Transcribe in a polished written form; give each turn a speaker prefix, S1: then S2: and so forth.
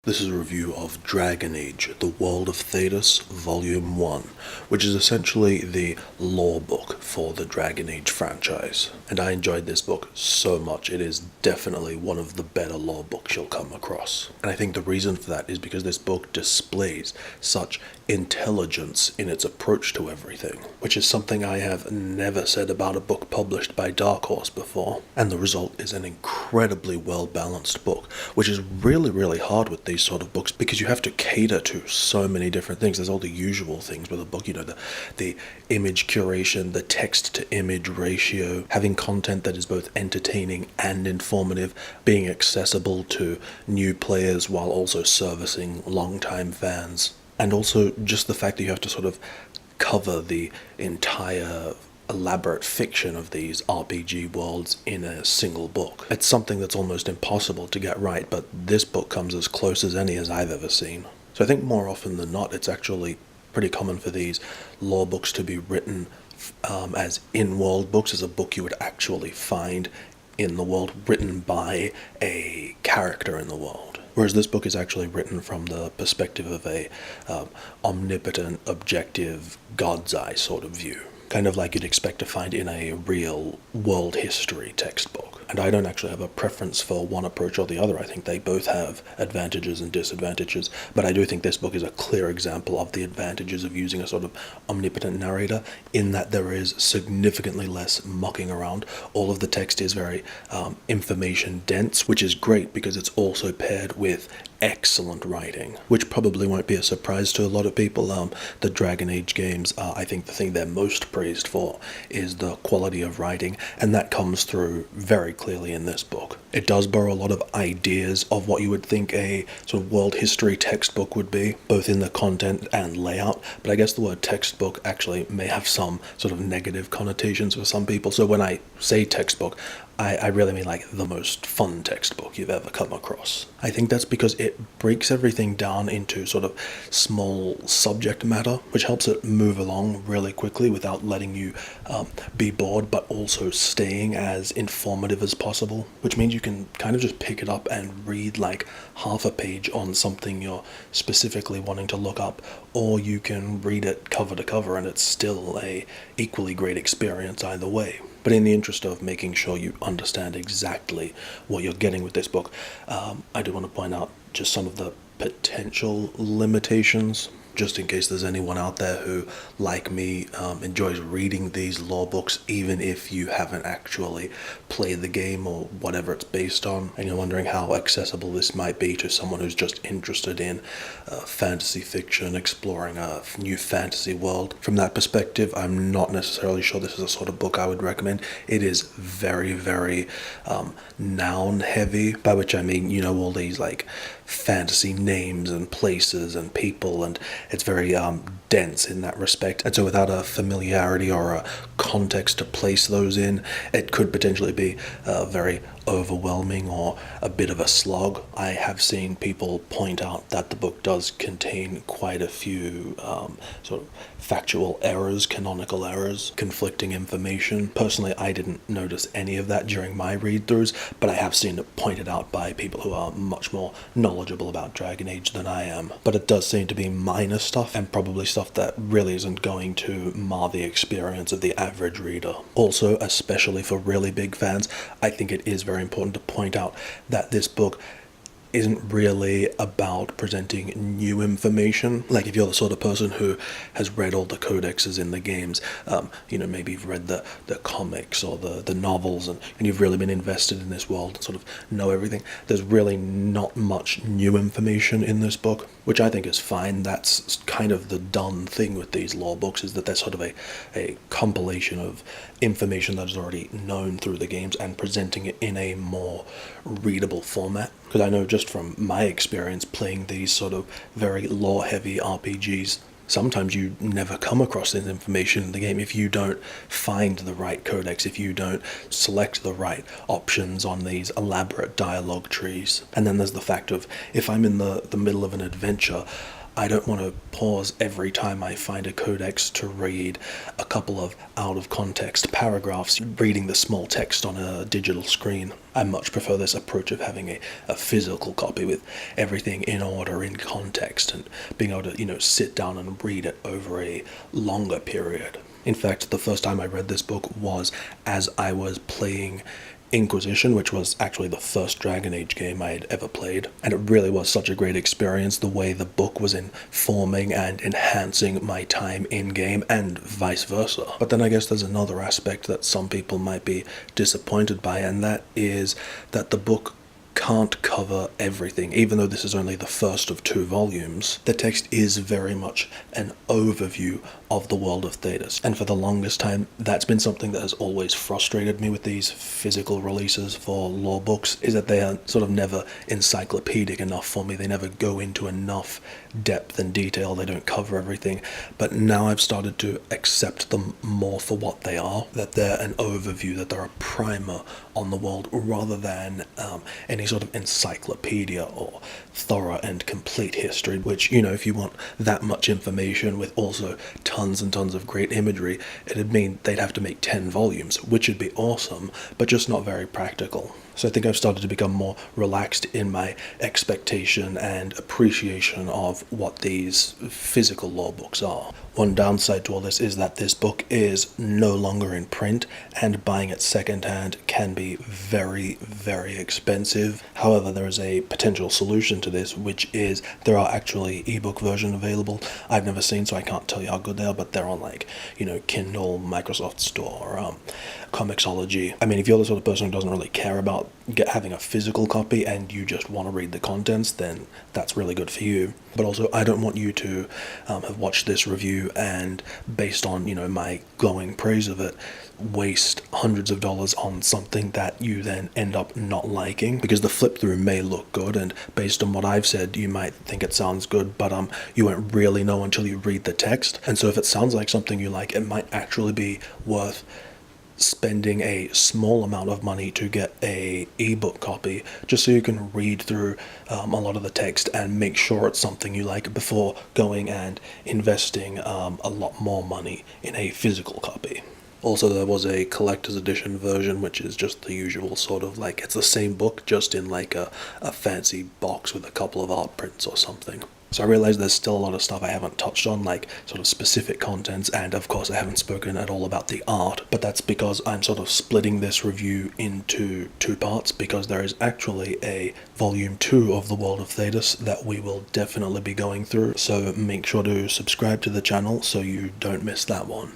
S1: This is a review of Dragon Age, The World of Thedas, Volume 1, which is essentially the lore book for the Dragon Age franchise. And I enjoyed this book so much. It is definitely one of the better lore books you'll come across. And I think the reason for that is because this book displays such intelligence in its approach to everything, which is something I have never said about a book published by Dark Horse before. And the result is an incredibly well-balanced book, which is really hard with these sort of books because you have to cater to so many different things. There's all the usual things with a book, the image curation, the text to image ratio, having content that is both entertaining and informative, being accessible to new players while also servicing longtime fans, and also just the fact that you have to sort of cover the entire elaborate fiction of these RPG worlds in a single book. It's something that's almost impossible to get right, but this book comes as close as any as I've ever seen. So I think more often than not, it's actually pretty common for these lore books to be written as in-world books, as a book you would actually find in the world, written by a character in the world. Whereas this book is actually written from the perspective of a omnipotent, objective, God's eye sort of view. Kind of like you'd expect to find in a real world history textbook. And I don't actually have a preference for one approach or the other. I think they both have advantages and disadvantages, but I do think this book is a clear example of the advantages of using a sort of omnipotent narrator, in that there is significantly less mucking around. All of the text is very information dense, which is great because it's also paired with excellent writing, which probably won't be a surprise to a lot of people. The Dragon Age games, I think the thing they're most praised for is the quality of writing, and that comes through very clearly in this book. It does borrow a lot of ideas of what you would think a sort of world history textbook would be, both in the content and layout, but I guess the word textbook actually may have some sort of negative connotations for some people. So when I say textbook, I really mean like the most fun textbook you've ever come across. I think that's because it breaks everything down into sort of small subject matter, which helps it move along really quickly without letting you be bored, but also staying as informative as possible, which means you can kind of just pick it up and read like half a page on something you're specifically wanting to look up, or you can read it cover to cover and it's still a equally great experience either way. But in the interest of making sure you understand exactly what you're getting with this book, I do want to point out just some of the potential limitations, just in case there's anyone out there who, like me, enjoys reading these lore books even if you haven't actually played the game or whatever it's based on, and you're wondering how accessible this might be to someone who's just interested in fantasy fiction, exploring a new fantasy world. From that perspective, I'm not necessarily sure this is a sort of book I would recommend. It is very noun heavy, by which I mean, all these like fantasy names and places and people, and it's very dense in that respect. And so without a familiarity or a context to place those in, it could potentially be very overwhelming or a bit of a slog. I have seen people point out that the book does contain quite a few sort of factual errors, canonical errors, conflicting information. Personally, I didn't notice any of that during my read-throughs, but I have seen it pointed out by people who are much more knowledgeable about Dragon Age than I am. But it does seem to be minor stuff, and probably stuff that really isn't going to mar the experience of the average reader. Also, especially for really big fans, I think it is very important to point out that this book isn't really about presenting new information. Like if you're the sort of person who has read all the codexes in the games, maybe you've read the comics or the novels, and you've really been invested in this world and sort of know everything, there's really not much new information in this book, which I think is fine. That's kind of the done thing with these lore books, is that they're sort of a compilation of information that is already known through the games and presenting it in a more readable format. Because I know just from my experience playing these sort of very lore-heavy RPGs, sometimes you never come across this information in the game if you don't find the right codex, if you don't select the right options on these elaborate dialogue trees. And then there's the fact of, if I'm in the middle of an adventure, I don't want to pause every time I find a codex to read a couple of out of context paragraphs reading the small text on a digital screen. I much prefer this approach of having a physical copy with everything in order, in context, and being able to, sit down and read it over a longer period. In fact, the first time I read this book was as I was playing Inquisition, which was actually the first Dragon Age game I had ever played, and it really was such a great experience, the way the book was informing and enhancing my time in game, and vice versa. But then I guess there's another aspect that some people might be disappointed by, and that is that the book can't cover everything. Even though this is only the first of 2 volumes, the text is very much an overview of the world of Thedas. And for the longest time, that's been something that has always frustrated me with these physical releases for lore books, is that they are sort of never encyclopedic enough for me. They never go into enough depth and detail. They don't cover everything. But now I've started to accept them more for what they are, that they're an overview, that they're a primer on the world, rather than any sort of encyclopedia or thorough and complete history, which, if you want that much information with also tons and tons of great imagery, it'd mean they'd have to make 10 volumes, which would be awesome, but just not very practical. So I think I've started to become more relaxed in my expectation and appreciation of what these physical lore books are. One downside to all this is that this book is no longer in print, and buying it secondhand can be very, very expensive. However, there is a potential solution to this, which is there are actually ebook version available. I've never seen, so I can't tell you how good they are, but they're on Kindle, Microsoft Store, Comixology. I mean, if you're the sort of person who doesn't really care about having a physical copy and you just want to read the contents, then that's really good for you. But also, I don't want you to have watched this review and, based on, my glowing praise of it, waste hundreds of dollars on something that you then end up not liking, because the flip through may look good, and based on what I've said, you might think it sounds good, but you won't really know until you read the text. And so if it sounds like something you like, it might actually be worth spending a small amount of money to get a ebook copy, just so you can read through a lot of the text and make sure it's something you like before going and investing a lot more money in a physical copy. Also, there was a collector's edition version, which is just the usual sort of it's the same book, just in a fancy box with a couple of art prints or something. So I realize there's still a lot of stuff I haven't touched on, sort of specific contents, and of course I haven't spoken at all about the art, but that's because I'm sort of splitting this review into 2 parts, because there is actually a volume 2 of the World of Thedas that we will definitely be going through, so make sure to subscribe to the channel so you don't miss that one.